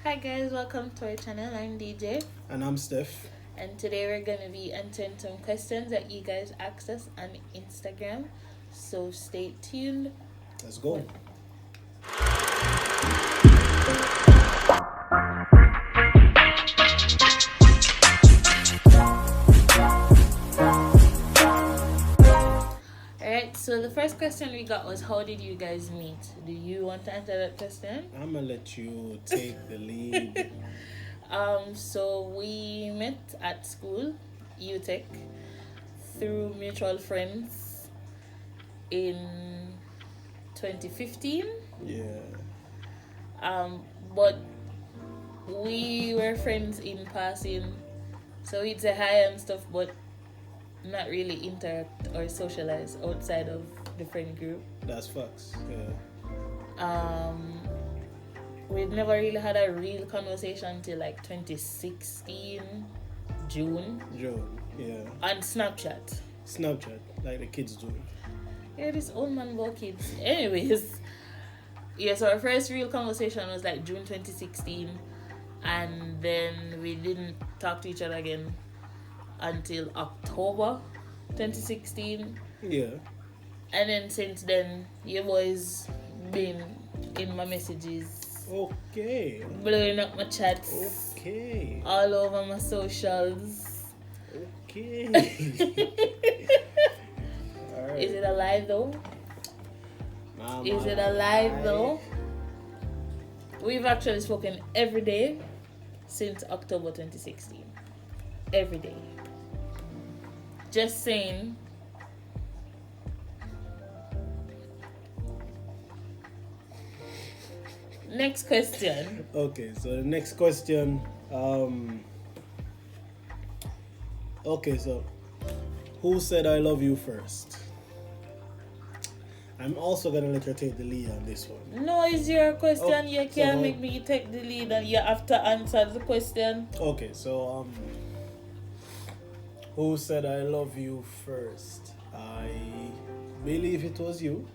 Hi guys, welcome to our channel. I'm DJ, And I'm Steph. and today we're gonna be answering some questions that you guys asked us on Instagram. So stay tuned. Let's go. Alright, so the first question we got was, how did you guys meet? Do you want to answer that question? I'm gonna let you take the lead. So we met at school, UTech, through mutual friends in 2015. Yeah. But we were friends in passing, so we'd say hi and stuff, but not really interact or socialize outside of the friend group. That's facts. Yeah. We'd never really had a real conversation till like 2016 June Joe. Yeah. on Snapchat. Snapchat, like the kids do. Yeah, this old man about kids. Anyways, yeah, so our first real conversation was like June 2016, and then we didn't talk to each other again until October 2016. Yeah. And then since then, you boys been in my messages, Okay. blowing up my chats, Okay. all over my socials. Okay. Alright. Is it a lie though? Is it a lie though? We've actually spoken every day since October 2016. Every day. Just saying. Next question. Okay, so the next question. Okay, so who said I love you first? I'm also gonna let her take the lead on this one. No, it's your question. Oh, You so can't how- make me take the lead and you have to answer the question. Okay, so who said I love you first? I believe it was you.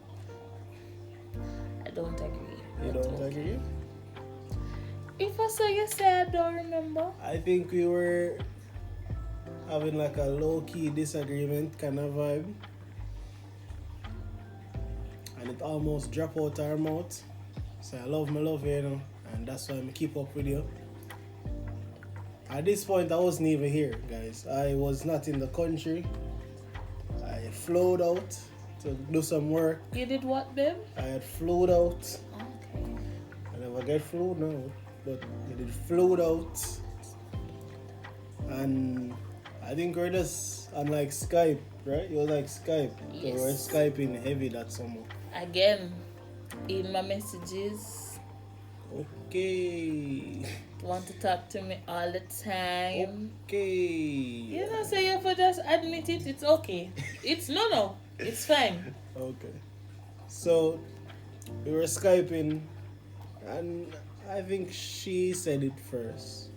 I don't agree. You But don't okay. agree? If I say you say I don't remember. I think we were having like a low-key disagreement kind of vibe. And it almost dropped out our mouth. So I love my love, you know, and that's why I keep up with you. At this point, I wasn't even here, guys. I was not in the country. I flew out to do some work. You did what, babe? I had flew out. Okay. I never get flew now, but I did flew out. And I think we're just on like Skype, right? You're like Skype. So Yes. we're Skyping heavy that summer. Again, in my messages, Okay. want to talk to me all the time. Okay. You know, so you have to just admit it. It's okay. It's no. It's fine. Okay. So we were Skyping, and I think she said it first.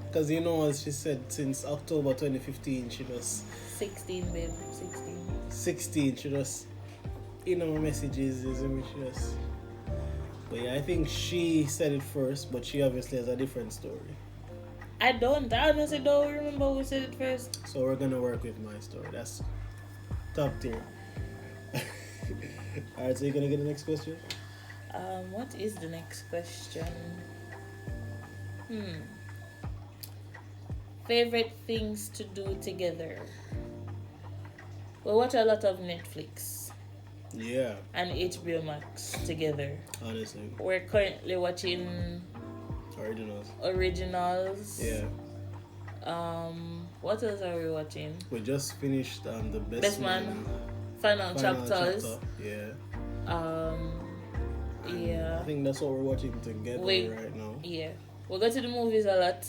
Because you know, as she said, since October 2015, she was 16, babe. 16. 16. She was in our messages, isn't she? Just. But yeah, I think she said it first, but she obviously has a different story. I honestly don't remember who said it first. So we're gonna work with my story. That's top tier. Alright, so you're gonna get the next question? What is the next question? Favorite things to do together? We watch a lot of Netflix Yeah, and HBO Max together. honestly. We're currently watching Originals. Yeah. What else are we watching? We just finished the Best Man, Final Chapters. chapter. Yeah. Yeah. I think that's what we're watching together right now. Yeah. We go to the movies a lot.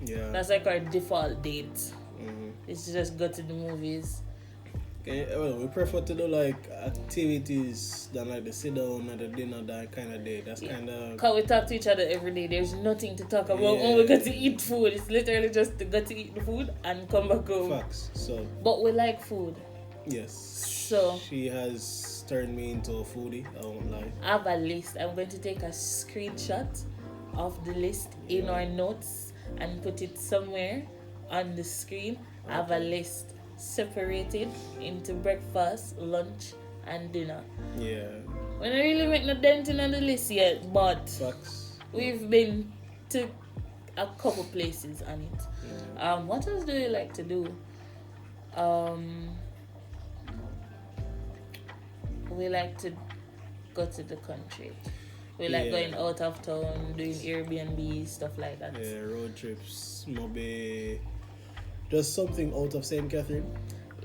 Yeah. That's like our default date. Mhm. It's to just go to the movies. Okay, well, we prefer to do like activities than like the sit down and the dinner, that kind of day. That's kind of. Because we talk to each other every day. There's nothing to talk about when we go to eat food. It's literally just to go to eat the food and come back home. Facts. So But we like food. Yes. So she has turned me into a foodie. I won't lie. I have a list. I'm going to take a screenshot of the list in our notes and put it somewhere on the screen. I have a list separated into breakfast, lunch, and dinner. Yeah. We don't really make no dent in on the list yet, but Facts. we've been to a couple places on it. Yeah. What else do you like to do? We like to go to the country. We like going out of town, doing Airbnb, stuff like that. Yeah, road trips, maybe just something out of St. Catherine.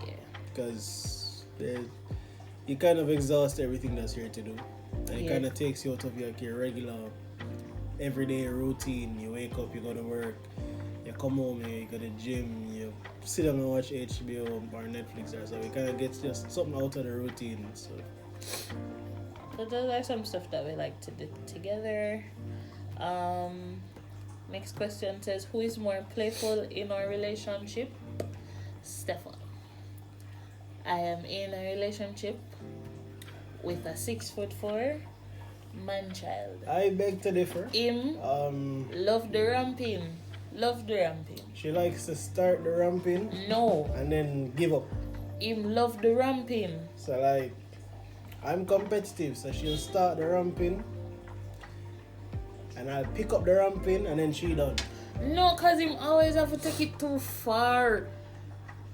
Yeah. Because you kind of exhaust everything that's here to do. And it Yeah. kind of takes you out of your regular everyday routine. You wake up, you go to work, you come home, you go to the gym, you sit down and watch HBO or Netflix or so. It kind of gets just something out of the routine. So those are some stuff that we like to do together. Next question says, who is more playful in our relationship? Stefan. I am in a relationship with a 6'4" man-child. I beg to differ. Him love the ramping. She likes to start the ramping No, and then give up. him love the ramping. So like, I'm competitive, so she'll start the ramping and I'll pick up the ramping and then she done. No, cause him always have to take it too far.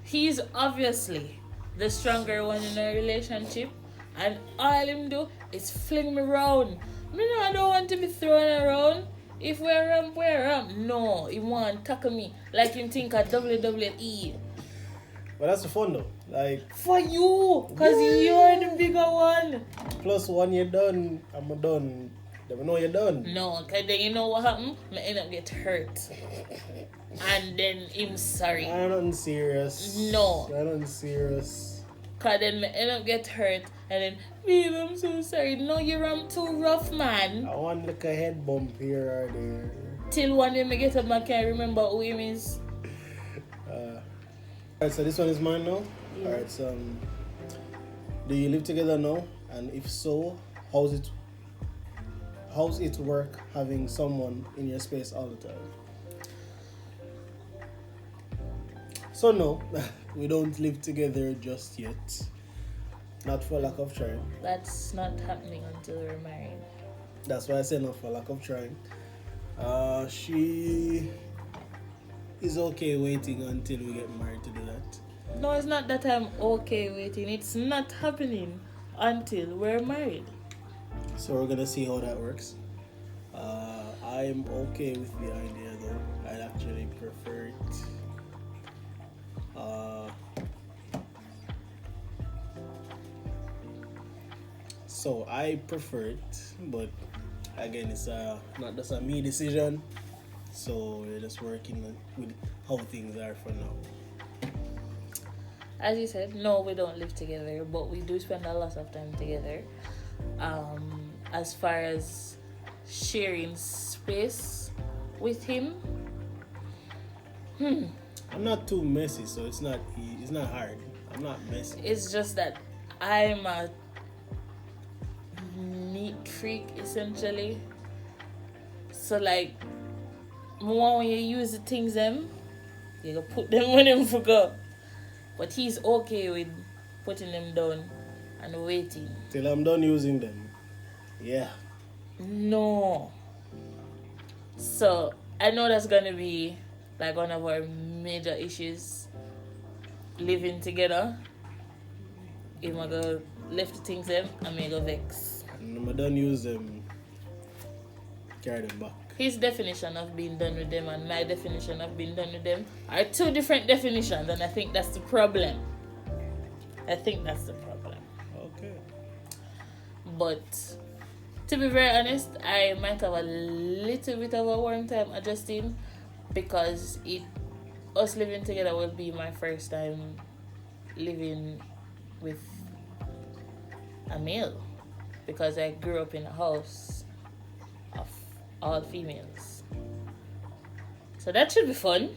He's obviously the stronger one in our relationship, and all him do is fling me around. I don't want to be thrown around. If we're ramp. No, he want to tackle me like him think of WWE. But that's the fun though. Like, For you, cause you're the bigger one. plus one you're done, I'm done. Then we know you're done. No, cause then you know what happened? I end up get hurt. And then him sorry. I'm not serious. No. I'm not serious. Cause then I end up get hurt and then, babe, I'm so sorry. No, you're too rough, man. I want like a head bump here or there. Till one day I get up, I can't remember who him is. Alright, so this one is mine now. Alright, so do you live together now? And if so, how's it work having someone in your space all the time? So no, we don't live together just yet. Not for lack of trying. That's not happening until we're married. That's why I say not for lack of trying. She is okay waiting until we get married to do that. No, it's not that I'm okay waiting. It's not happening until we're married. So we're gonna see how that works. I'm okay with the idea though. I'd actually prefer it. So I prefer it, but again, it's not just a me decision. So we're just working with how things are for now. As you said, no, we don't live together, but we do spend a lot of time together. As far as sharing space with him, I'm not too messy, so it's not hard. I'm not messy. it's just that I'm a neat freak, essentially. So, like, more when you use the things them, you go put them when them forgot. But he's okay with putting them down and waiting. Till I'm done using them. Yeah. No. So I know that's gonna be like one of our major issues. Living together. If I go left the things them, I may go vex. And when I'm done use them, carry them back. His definition of being done with them and my definition of being done with them are two different definitions, and I think that's the problem. Okay. But to be very honest, I might have a little bit of a warm time adjusting because us living together will be my first time living with a male, because I grew up in a house of all females. So that should be fun.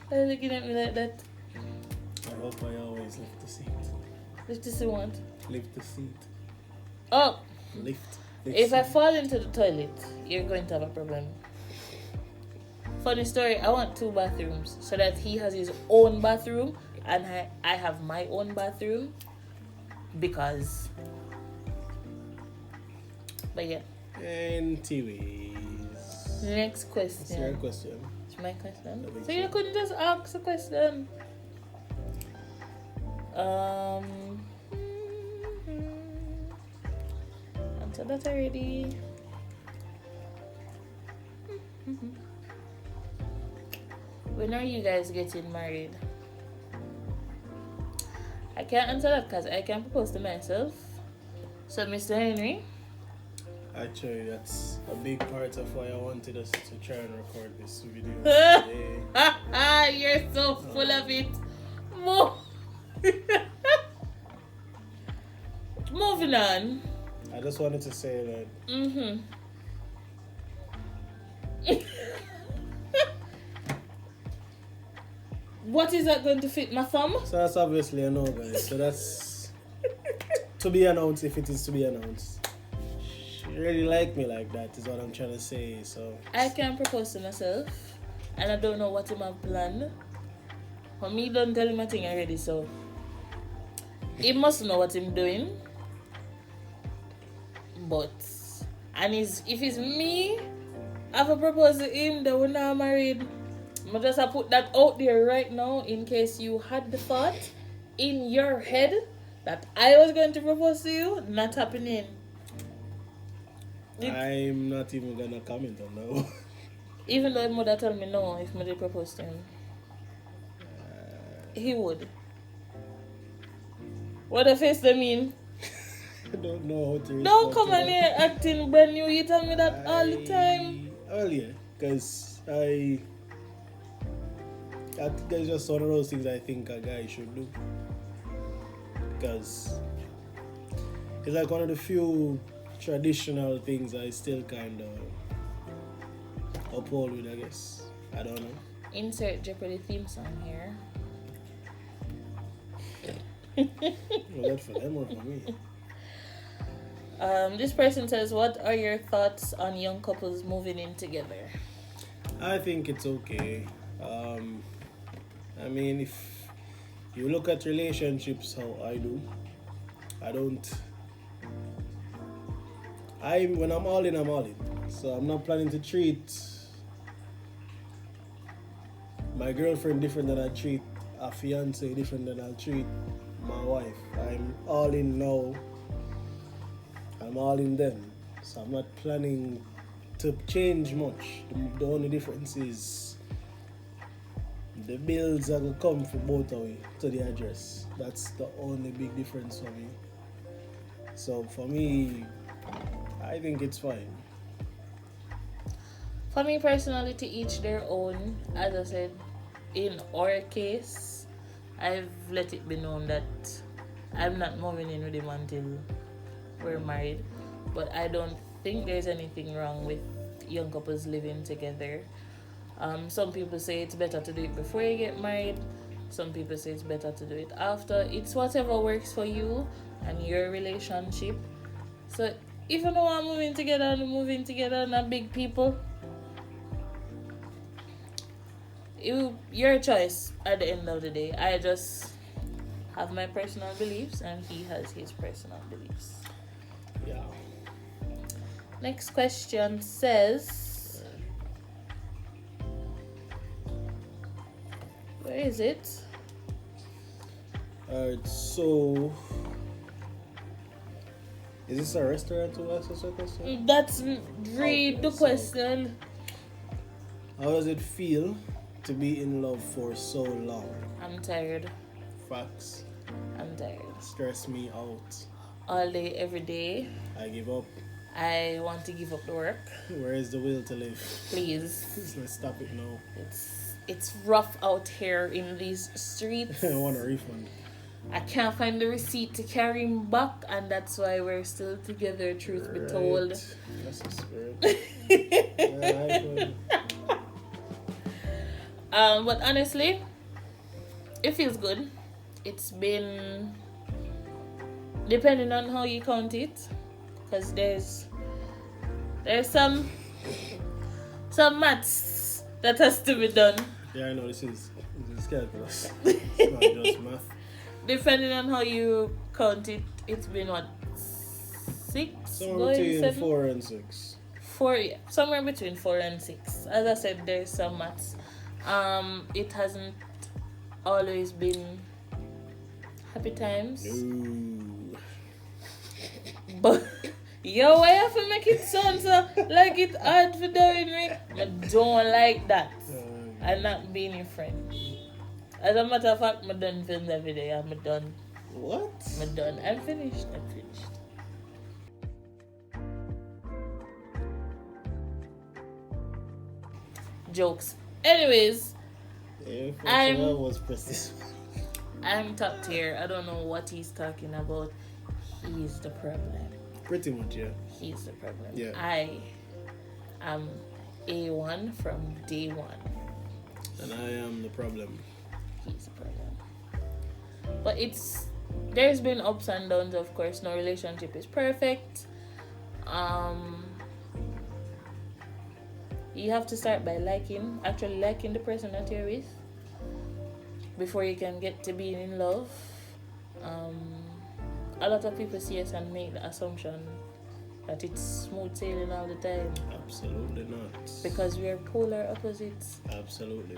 Why are you looking at me like that? I hope I always lift the seat. Lift the seat what? Lift the seat. Oh, Lift. if I seat. fall into the toilet, you're going to have a problem. Funny story, I want 2 bathrooms so that he has his own bathroom and I have my own bathroom because. But yeah. Anyways. Next question. What's your question? It's my question. I think So you so. couldn't just ask a question. Answer that already. When are you guys getting married? I can't answer that because I can propose to myself. So, Mr. Henry, Actually, that's a big part of why I wanted us to try and record this video today. you're so full of it. Moving on. I just wanted to say that Mm-hmm. What is that going to fit my thumb? so that's obviously a no, guys. So that's to be announced if it is to be announced. She really like me like that is what I'm trying to say. So I can propose to myself, and I don't know what him have planned. For me, don't tell him a thing already, so he must know what him doing. But if it's me, I have proposed to him that we're not married. I just put that out there right now in case you had the thought in your head that I was going to propose to you. Not happening. I'm not even gonna comment on that. Even though his mother told me no, if I did propose to him, he would. What the face they mean? I don't know how to respond. Don't come to on that. here acting brand new. You tell me that all the time. Earlier, because that's just one of those things I think a guy should do. Because it's like one of the few traditional things I still kind of uphold with, I guess. I don't know. Insert Jeopardy theme song here. Was that for them or for me? This person says, what are your thoughts on young couples moving in together? I think it's okay. I mean, if you look at relationships how I do, when I'm all in, I'm all in. So I'm not planning to treat my girlfriend different than I treat a fiance different than I'll treat my wife. I'm all in now. I'm all in then. So I'm not planning to change much. The only difference is the bills are going to come from both of you to the address. That's the only big difference for me. So for me, I think it's fine. For me personally, to each their own. As I said, in our case, I've let it be known that I'm not moving in with him until we're married. But I don't think there's anything wrong with young couples living together. Some people say it's better to do it before you get married. Some people say it's better to do it after. It's whatever works for you and your relationship. So if you know I'm moving together, not big people. Your choice at the end of the day. I just have my personal beliefs and he has his personal beliefs. Yeah. Next question says, where is it? Alright, so is this a restaurant who asked us a question? That's read Okay, the so- question. How does it feel to be in love for so long? I'm tired. Facts I'm tired. stress me out. All day, every day. I give up. I want to give up the work. Where is the will to live? Please. Let's stop it now. It's rough out here in these streets. I want a refund. I can't find the receipt to carry him back, and that's why we're still together, truth be told. That's the spirit. Yeah, But honestly, it feels good. It's been depending on how you count it, because there's some maths that has to be done. Yeah, I know this is calculus. It's not just math. Depending on how you count it, it's been what, 6 Somewhere going between 7? 4 and 6. 4, yeah, somewhere between 4 and 6. As I said, there's some maths. It hasn't always been happy times. No. But yo, why you have to make it sound so like it's hard for doing me? I don't like that. I'm not being your friend. As a matter of fact, I'm done films every day. I'm done. What? I'm done. I'm finished. Jokes. Anyways, Yeah, I'm- I was pressed. I'm top tier. I don't know what he's talking about. He's the problem. Pretty much, yeah. He's the problem. Yeah. I am A1 from day one. And I am the problem. He's the problem. But there's been ups and downs, of course. No relationship is perfect. You have to start by actually liking the person that you're with before you can get to being in love. A lot of people see us and make the assumption that it's smooth sailing all the time Absolutely not. because we are polar opposites. Absolutely.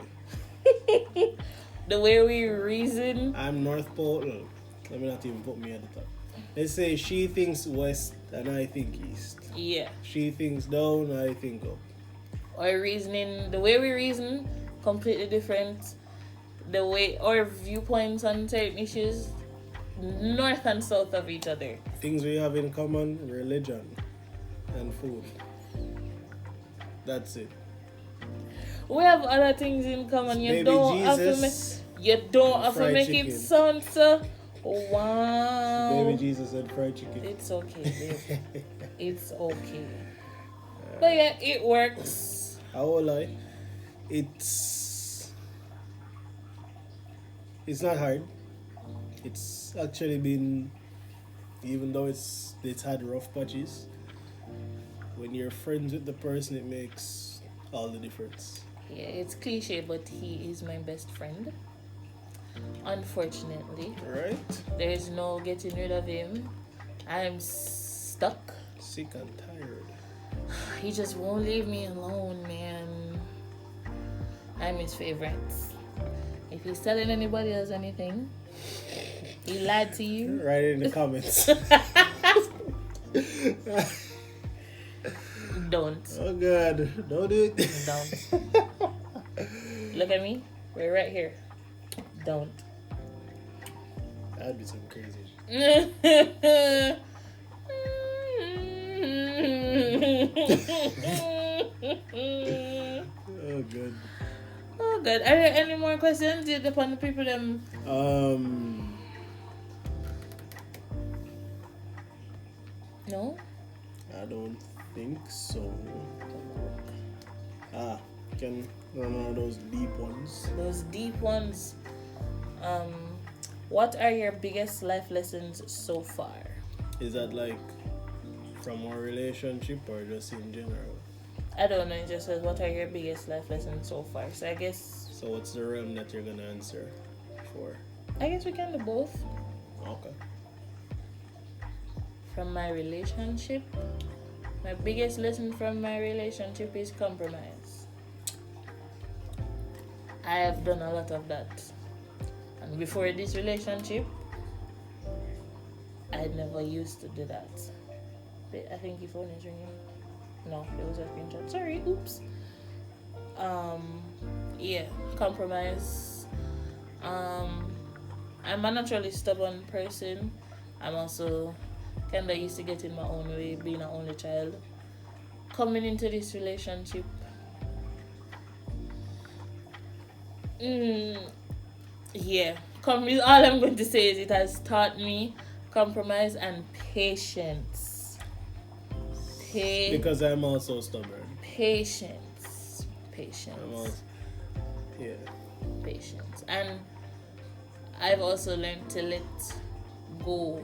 The way we reason, I'm North Pole. Let me not even put me at the top. Let's say she thinks west and I think east. yeah. She thinks down, I think up. The way we reason, completely different. The way our viewpoints on certain issues, north and south of each other. Things we have in common, religion and food. That's it. We have other things in common. You Baby don't have Jesus, to fried make chicken. it sound so wow. Baby Jesus and fried chicken. It's okay, babe. It's okay. But yeah, it works. How old I? It's not hard. It's actually been, even though it's had rough patches, when you're friends with the person, it makes all the difference. Yeah, it's cliche, but he is my best friend. Unfortunately, Right? there is no getting rid of him. I'm stuck. Sick and tired. He just won't leave me alone, man. I'm his favorite. If he's telling anybody else anything, he lied to you. Write it in the comments. Don't. Oh God, don't do it. Don't. Look at me. We're right here. Don't. That'd be some crazy. Oh good. Oh God. Are there any more questions upon the people them? No? I don't think so. Can run on those deep ones. Those deep ones. What are your biggest life lessons so far? Is that like from our relationship or just in general? I don't know. It just says, what are your biggest life lessons so far? So I guess what's the realm that you're gonna answer for? we can do both. Okay. From my relationship, my biggest lesson from my relationship is compromise. I have done a lot of that. And before this relationship, I never used to do that. I think your phone is ringing. No, it was a screenshot. Sorry, oops. Yeah, compromise. I'm a naturally stubborn person. I'm also kind of used to getting my own way, being an only child. Coming into this relationship, yeah. All I'm going to say is it has taught me compromise and patience. Because I'm also stubborn. Patience. I'm also, Yeah. Patience. And I've also learned to let go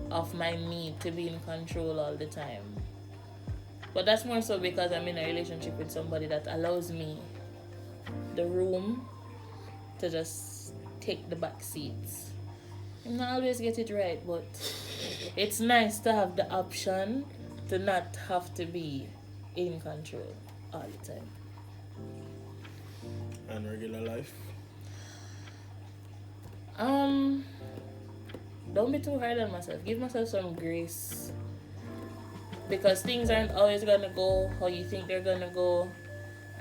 of my need to be in control all the time. But that's more so because I'm in a relationship with somebody that allows me the room to just take the back seats. I not always get it right, but it's nice to have the option to not have to be in control all the time. And regular life. Don't be too hard on myself. Give myself some grace. Because things aren't always gonna go how you think they're gonna go,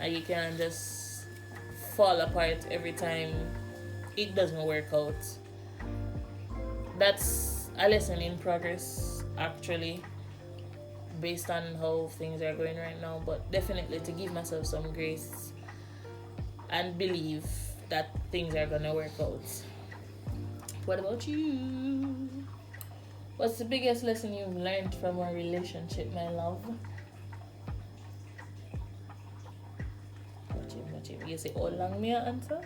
and you can just fall apart every time it doesn't work out. That's a lesson in progress, actually, based on how things are going right now. But definitely to give myself some grace and believe that things are gonna work out. What about you? What's the biggest lesson you've learned from a relationship, my love? What you say, how long may I answer?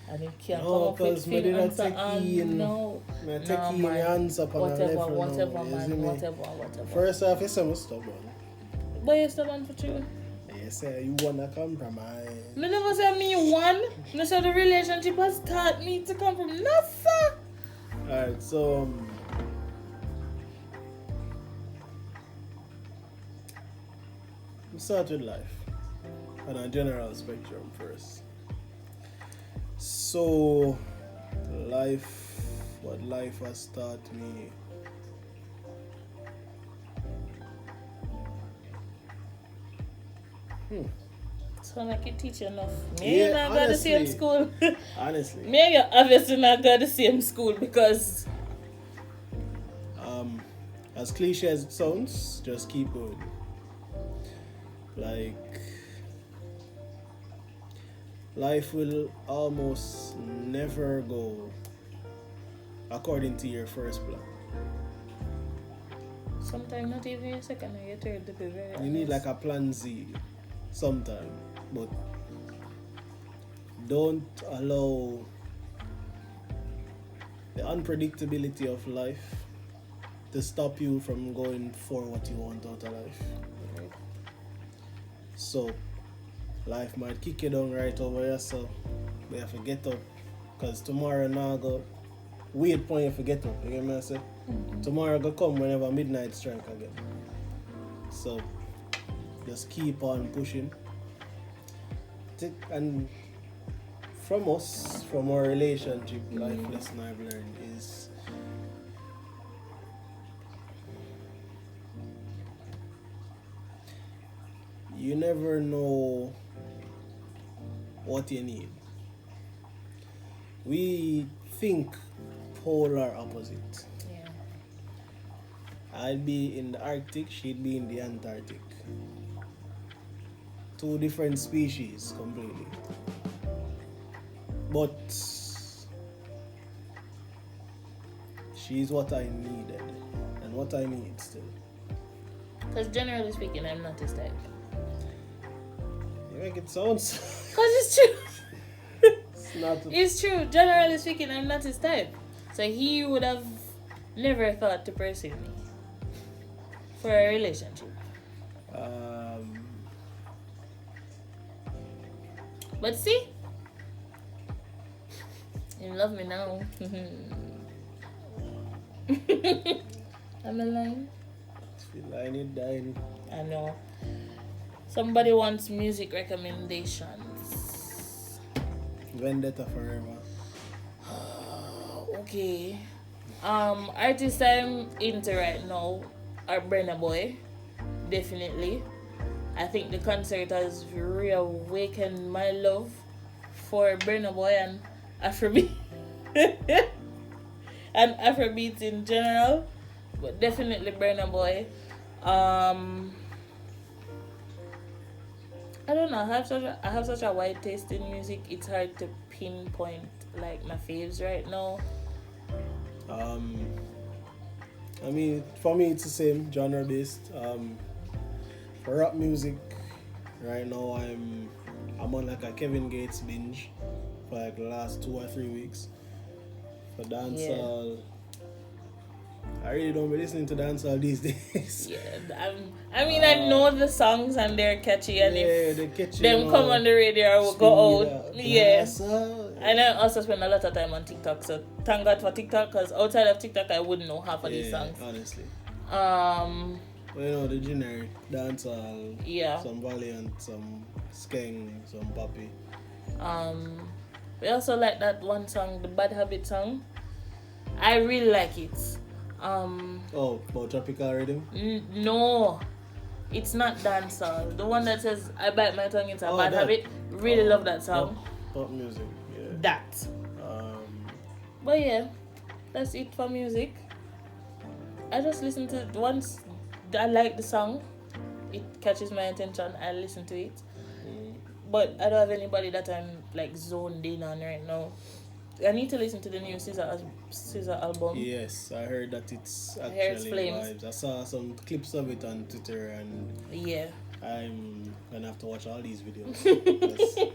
And you can't come up with full answer. No, man. Answer whatever, man. Whatever. First off, it's some stubborn. But you're stubborn for true. You say you wanna compromise. Me never say me one. Me say the relationship has taught me to compromise. No, sir. Alright, so we start with life on a general spectrum first. So what life has taught me. So like you teach enough. Me and I go to the same school. Honestly. Me and you obviously not go to the same school because as cliche as it sounds, just keep going. Like life will almost never go according to your first plan. Sometimes not even your second or your third to be very honest. You need like a plan Z sometime, but don't allow the unpredictability of life to stop you from going for what you want out of life. Right? So life might kick you down right over here, so we have to get up, because tomorrow now go wait point if you get up, you get me I say? Tomorrow go come whenever midnight strike again. So just keep on pushing. And from us, from our relationship, life lesson I've learned is you never know what you need. We think polar opposite. Yeah. I'd be in the Arctic, she'd be in the Antarctic. Two different species completely. But she's what I needed and what I need still. Because generally speaking, I'm not his type. You make it sound Because it's true. it's not It's true. Generally speaking, I'm not his type. So he would have never thought to pursue me for a relationship. But see, you love me now. I'm a line. feel like it dying. I know. Somebody wants music recommendations. Vendetta forever. Okay. Artists I'm into right now are Burna Boy. Definitely. I think the concert has reawakened my love for Burna Boy and Afrobeat. And Afrobeat in general. But definitely Burna Boy. I don't know. I have such a wide taste in music. It's hard to pinpoint like my faves right now. I mean, for me it's the same, genre based. For rap music, right now I'm I'm on like a Kevin Gates binge for like the last 2 or 3 weeks. For dancehall. I really don't be listening to dancehall these days. Yeah, I know the songs and they're catchy, and if they're catchy, them come on the radio or go out, dancehall. And I also spend a lot of time on TikTok, so thank God for TikTok, because outside of TikTok I wouldn't know half of these songs. Honestly. Well, the generic dancehall. Yeah. Some Valiant, some Skeng, some Poppy. We also like that one song, the Bad Habit song. I really like it. About Tropical Rhythm? No, it's not dancehall. The one that says "I bite my tongue, it's a bad that. habit." Really love that song. Pop music, yeah. That. But yeah, that's it for music. I just listen to it once. I like the song. It catches my attention. I listen to it. But I don't have anybody that I'm like zoned in on right now. I need to listen to the new SZA album. Yes, I heard that it's it's actually flames. vibes. I saw some clips of it on Twitter and Yeah. I'm gonna have to watch all these videos.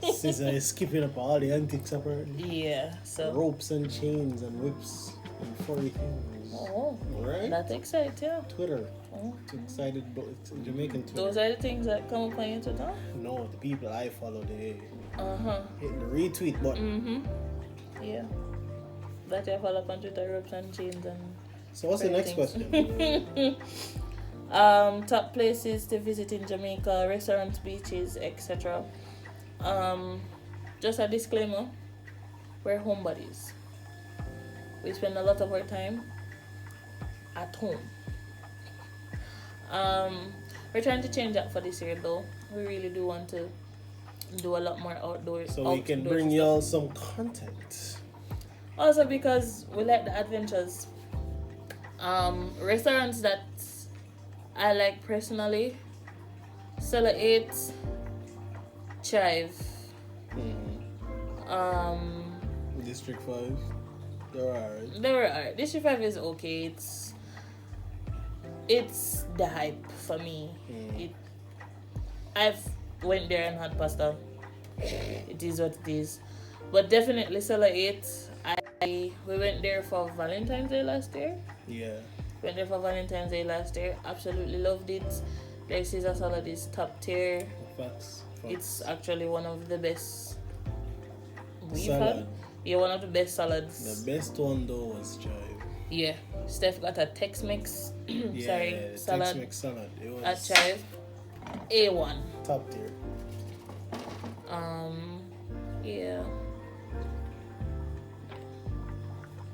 SZA is skipping up all the antics apparently. Yeah. So. Ropes and chains and whips and furry things. Oh. Right? That's exciting. Yeah. Twitter. Oh. Too excited about Jamaican Twitter. Those are the things that come up on your Twitter? No, the people I follow, they Uh-huh. hit the retweet button. Yeah. That I follow up on Twitter, ropes and chains and... So what's the next question? Top places to visit in Jamaica, restaurants, beaches, etc. Just a disclaimer, we're homebodies. We spend a lot of our time at home. We're trying to change that for this year though. We really do want to do a lot more outdoors. So we can bring y'all some content. Also because we like the adventures. Restaurants that I like personally, Cellar 8, Chive. District 5. There are. District 5 is okay. It's the hype for me. I've went there and had pasta. It is what it is. But definitely Cellar 8. We went there for Valentine's Day last year. Yeah. Went there for Valentine's Day last year. Absolutely loved it. Their Caesar salad is top tier. Facts. It's actually one of the best we've Salad. had. Yeah, one of the best salads. The best one though was Chive. Yeah. Steph got a Tex-Mex salad Tex-Mex salad. It was at Chive. A1. top tier. Yeah.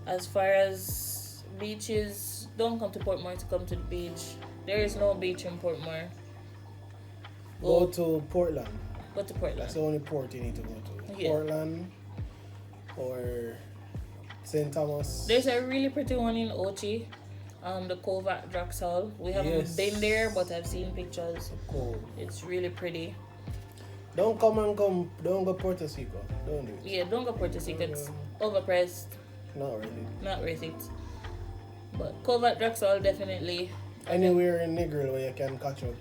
As far as beaches, don't come to Portmore to come to the beach. There is no beach in Portmore. Go to Portland. Go to Portland. That's the only port you need to go to. Yeah. Portland or St. Thomas. There's a really pretty one in Ochi, the Cove at Draxall. We haven't been there, but I've seen pictures. Cool. It's really pretty. Don't go Puerto Rico. Don't do it. Yeah, don't go Puerto Rico. It's overpriced. Not really. Not worth it. But Cove at Draxall definitely. Anywhere in Negril where you can catch up.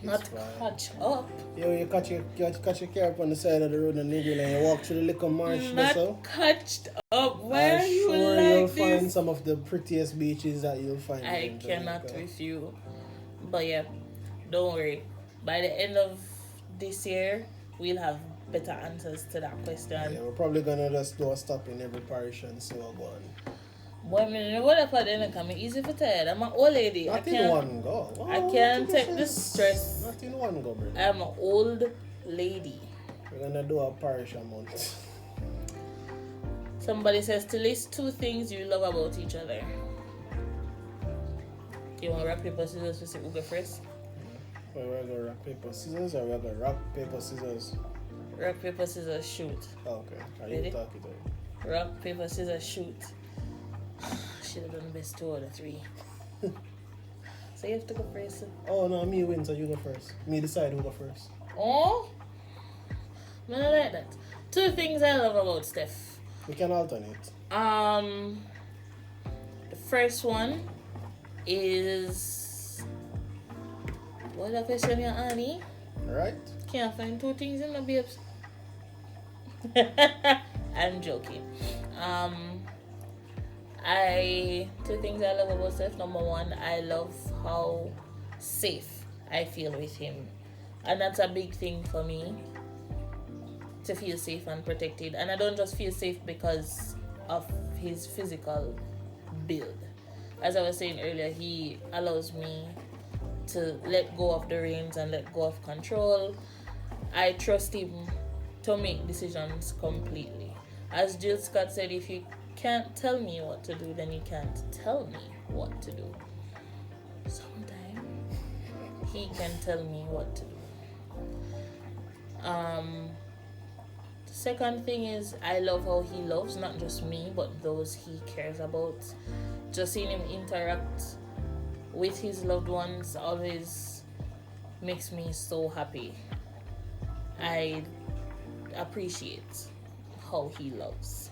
Not catch up. Yo, you catch your car up on the side of the road in Negril and you walk through the little marsh. Not catched up. Why are you sure like you'll this? find some of the prettiest beaches that you'll find. I in cannot Jamaica. with you. But yeah, don't worry. By the end of this year, we'll have better answers to that question. Yeah, we're probably gonna just do a stop in every parish and see what go on. Boy, I mean, what if I didn't come easy for tired? I'm an old lady. Not in one go. I can't take the stress. Not in one go, bro. I'm an old lady. We're gonna do a parish a month. Somebody says to list 2 things you love about each other. You want rock, paper, scissors to see who go first? We're gonna rock, paper, scissors, or we're gonna rock, paper, scissors? Rock, paper, scissors, shoot. Okay. Are Ready? you talking to Rock, paper, scissors, shoot. Should have done the best 2 out of 3. So you have to go first. Oh no, me win, so you go first. Me decide who go first. Oh? I don't like that. 2 things I love about Steph. We can alternate. The first one is... What the question you Annie? Alright? Can't find 2 things in the babes. I'm joking. Two things I love about Seth. Number one, I love how safe I feel with him, and that's a big thing for me, to feel safe and protected. And I don't just feel safe because of his physical build. As I was saying earlier, he allows me to let go of the reins and let go of control. I trust him to make decisions completely. As Jill Scott said, if you can't tell me what to do, then you can't tell me what to do. Sometimes he can tell me what to do. The second thing is, I love how he loves not just me but those he cares about. Just seeing him interact with his loved ones always makes me so happy. I appreciate how he loves.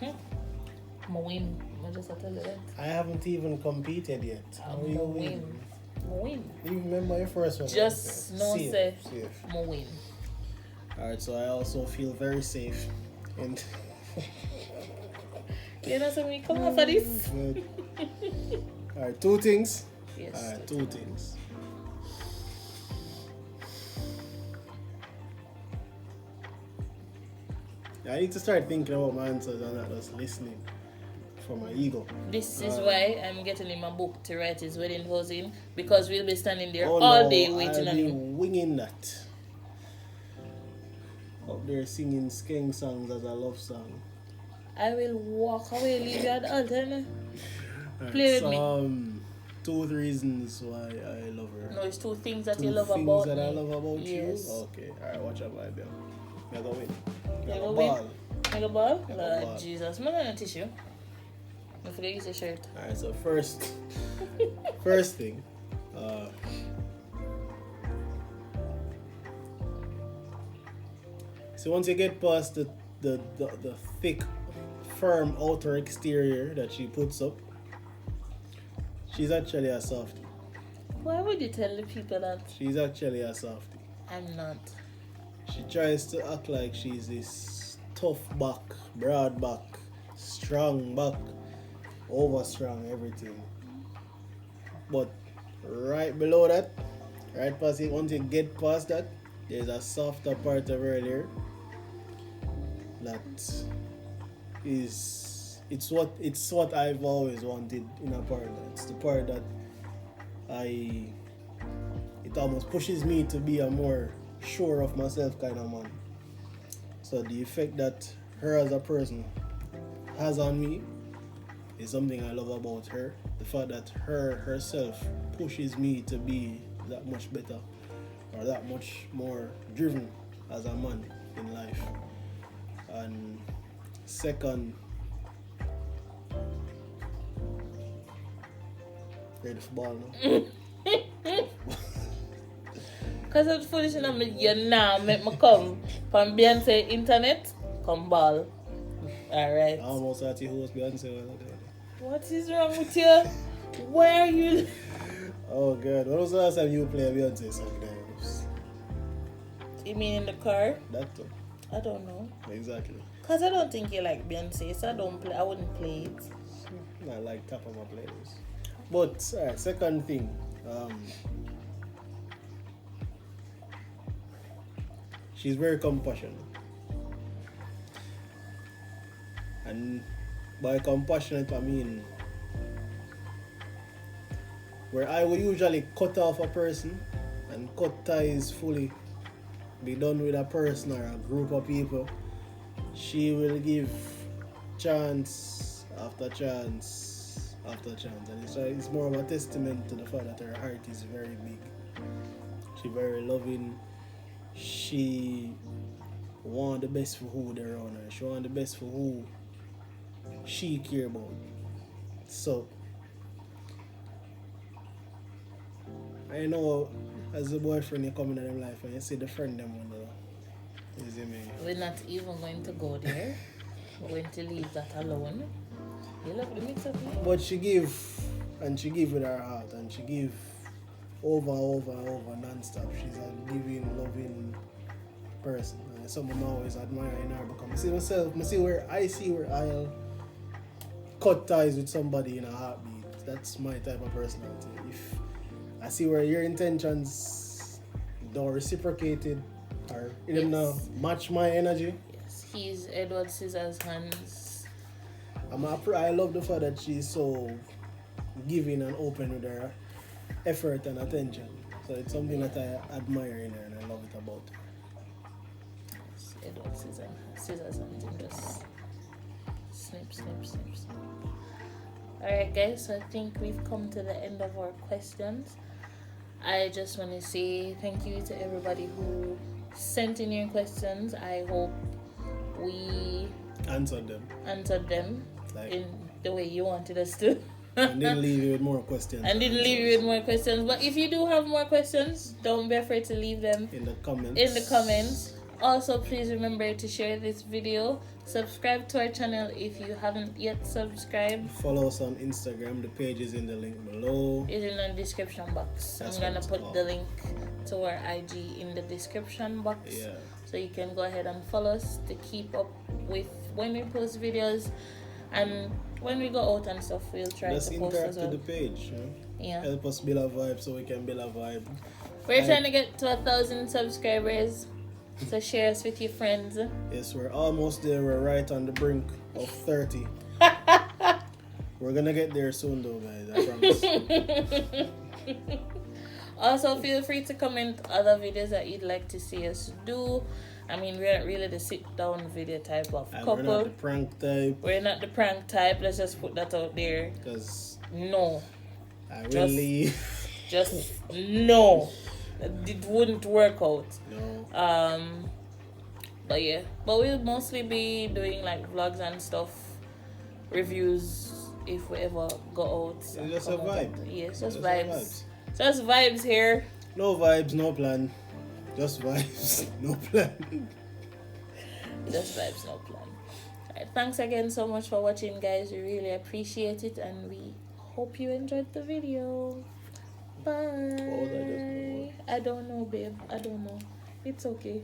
I'm a win. I just tell you that. I haven't even competed yet. How are you win. You remember your first one? Just no say. Safe. I'm a win. Alright, so I also feel very safe. And You know, so we come off for this. good. Alright, two things. Yes. Alright, two things. I need to start thinking about my answers and not just listening for my ego. This is why I'm getting him a book to write his wedding vows in, because we'll be standing there Oh, all no, day waiting I'll on be him. winging that. Up there singing skeng songs as a love song. I will walk away, leave you at the altar. No? Alright, Play with me. Two reasons why I love her. No, it's two things that Two you love things about that me. I love about Yes. you? Okay, alright, watch out, my girl. You go win. You You go go win. ball. Make a ball? Make a Lord ball. Jesus. I'm not tissue. Don't forget to use your shirt. Alright, so first thing, so once you get past the thick, firm outer exterior that she puts up, she's actually a softie. Why would you tell the people that? She's actually a softie. I'm not. She tries to act like she's this tough back, broad back, strong back, over strong, everything. But right below that, right past it, once you get past that, there's a softer part of her there that is it's what I've always wanted in a partner. It's the part that it almost pushes me to be a more sure of myself kind of man. So the effect that her as a person has on me is something I love about her. The fact that her herself pushes me to be that much better or that much more driven as a man in life. And second, ready for ball now? Because I'm foolish enough, you now make me come from Beyonce internet, come ball. Alright. I almost had to host Beyonce. What is wrong with you? Why are you... Oh god, when was the last time you played a Beyonce song there? You mean in the car? That too. I don't know. Exactly. Because I don't think you like Beyonce, so I wouldn't play it. Not like top of my playlist. But alright, second thing. She's very compassionate. And by compassionate I mean where I would usually cut off a person and cut ties fully, be done with a person or a group of people, she will give chance after chance after chance. And it's more of a testament to the fact that her heart is very big. She's very loving. She want the best for who they're around her. She want the best for who she care about. So I know as a boyfriend you come in their life and you see the friend them on the is it me? We're not even going to go there. We're going to leave that alone. You love the mix of me? But she give with her heart and she give over non-stop. She's a giving, loving person. And someone I always admire in her because I see myself, I see where I'll cut ties with somebody in a heartbeat. That's my type of personality. If I see where your intentions don't reciprocated or even match my energy. Yes, he's Edward Scissorhands. I love the fact that she's so giving and open with her effort and attention. So it's something that I admire in her and I love it about her. Yes, Edward Scissorhands and just snip, snip, snip, snip. Alright guys, so I think we've come to the end of our questions. I just want to say thank you to everybody who sent in your questions. I hope we answered them like, in the way you wanted us to. And didn't leave you with more questions. But if you do have more questions, don't be afraid to leave them in the comments. Also, please remember to share this video. Subscribe to our channel if you haven't yet subscribed. Follow us on Instagram. The page is in the link below. It's in the description box. I'm gonna put the link to our IG in the description box. Yeah. So you can go ahead and follow us to keep up with when we post videos, and when we go out and stuff, we'll try to post as well. Interact with the page. Yeah. Help us build a vibe so we can build a vibe. We're trying to get to 1,000 subscribers. So share us with your friends. Yes, we're almost there. We're right on the brink of 30. We're gonna get there soon though, guys, I promise. Also, feel free to comment other videos that you'd like to see us do. I mean, we're not really the sit down video type of couple. We're not the prank type. We're not the prank type. Let's just put that out there. Because no. I will leave. Just no. It wouldn't work out. No. But yeah. But we'll mostly be doing like vlogs and stuff. Reviews if we ever go out. It's just a vibe. Yes, just vibes. Just vibes here. No vibes, no plan. Just vibes, no plan. Just vibes, no plan. Alright, thanks again so much for watching, guys. We really appreciate it, and we hope you enjoyed the video. Bye. I don't know, babe. I don't know. It's okay.